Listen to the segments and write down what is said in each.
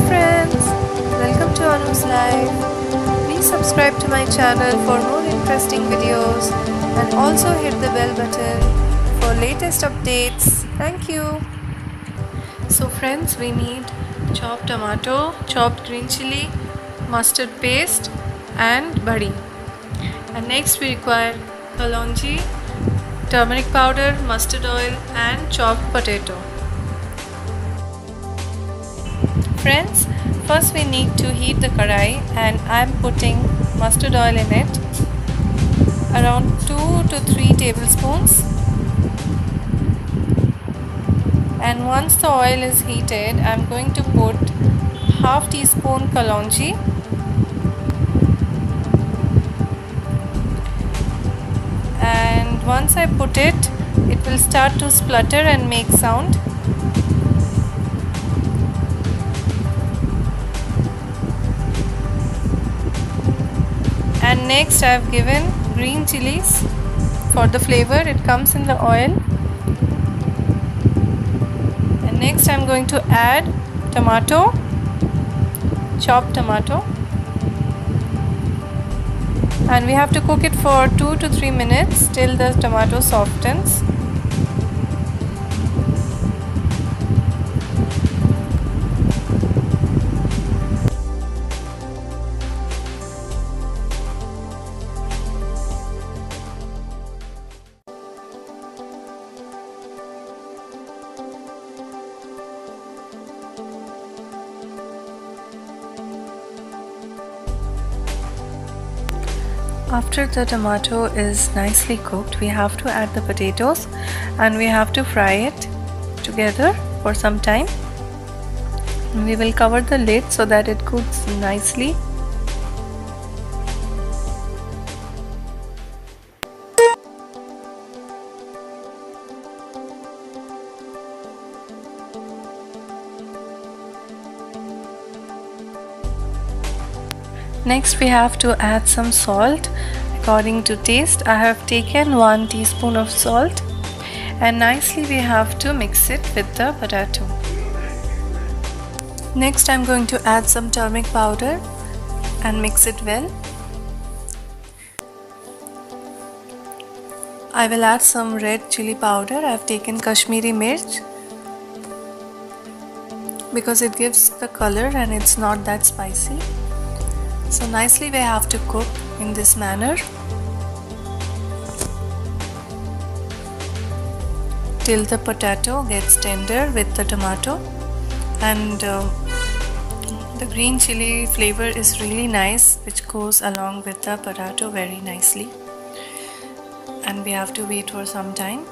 friends, welcome to Alu's Life. Please subscribe to my channel for more interesting videos and also hit the bell button for latest updates. Thank you. So friends, we need chopped tomato, chopped green chilli, mustard paste and bari. And next we require kalonji, turmeric powder, mustard oil and chopped potato. Friends, first we need to heat the karai and I am putting mustard oil in it, around 2 to 3 tablespoons. And once the oil is heated, I am going to put half teaspoon kalonji, and once I put it, it will start to splutter and make sound. And next I have given green chillies for the flavor. It comes in the oil. And next I am going to add tomato, chopped tomato, and we have to cook it for 2 to 3 minutes till the tomato softens. After the tomato is nicely cooked, we have to add the potatoes and we have to fry it together for some time. We will cover the lid so that it cooks nicely. Next we have to add some salt according to taste. I have taken 1 teaspoon of salt and nicely we have to mix it with the potato. Next I am going to add some turmeric powder and mix it well. I will add some red chili powder. I have taken Kashmiri mirch because it gives the color and it's not that spicy. So nicely we have to cook in this manner till the potato gets tender with the tomato, and the green chili flavor is really nice, which goes along with the potato very nicely, and we have to wait for some time.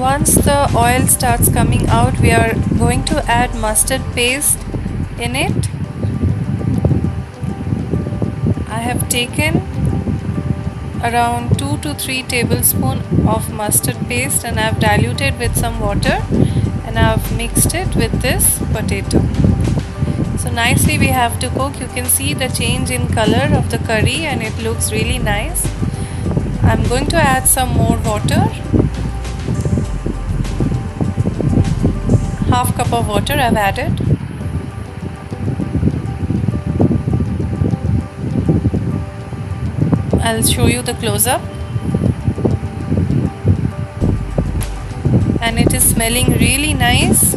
Once the oil starts coming out, we are going to add mustard paste in it. I have taken around 2 to 3 tablespoons of mustard paste and I have diluted with some water and I have mixed it with this potato. So nicely we have to cook. You can see the change in color of the curry and it looks really nice. I am going to add some more water. Half cup of water I have added. I'll show you the close-up. And it is smelling really nice.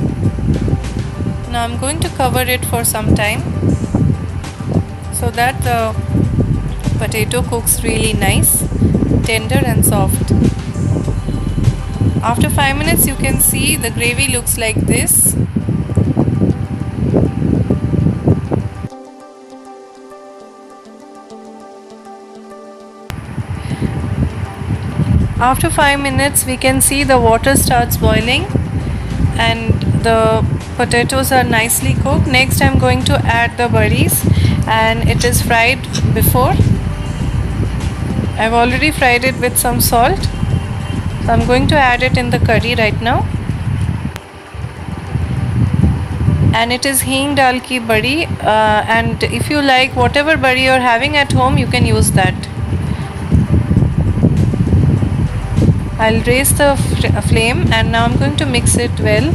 Now I'm going to cover it for some time so that the potato cooks really nice, tender and soft. After 5 minutes you can see the gravy looks like this. After 5 minutes we can see the water starts boiling and the potatoes are nicely cooked. Next I am going to add the baris and it is fried before. I have already fried it with some salt. So I'm going to add it in the curry right now. and it is hing dal ki badi, and if you like whatever badi you're having at home, you can use that. I'll raise the flame, and now I'm going to mix it well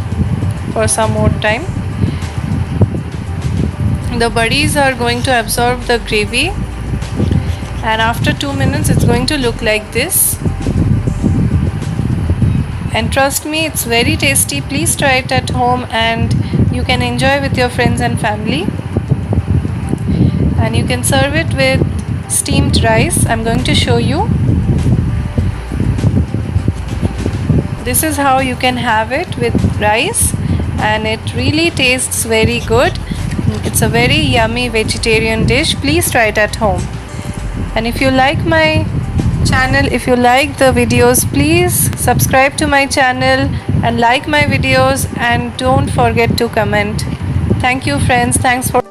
for some more time. The buddies are going to absorb the gravy, and after 2 minutes it's going to look like this. And trust me, it's very tasty. Please try it at home, and you can enjoy with your friends and family. And you can serve it with steamed rice. I'm going to show you. This is how you can have it with rice, and it really tastes very good. It's a very yummy vegetarian dish. Please try it at home. And if you like my channel, if you like the videos, please subscribe to my channel and like my videos, and don't forget to comment. Thank you friends. Thanks for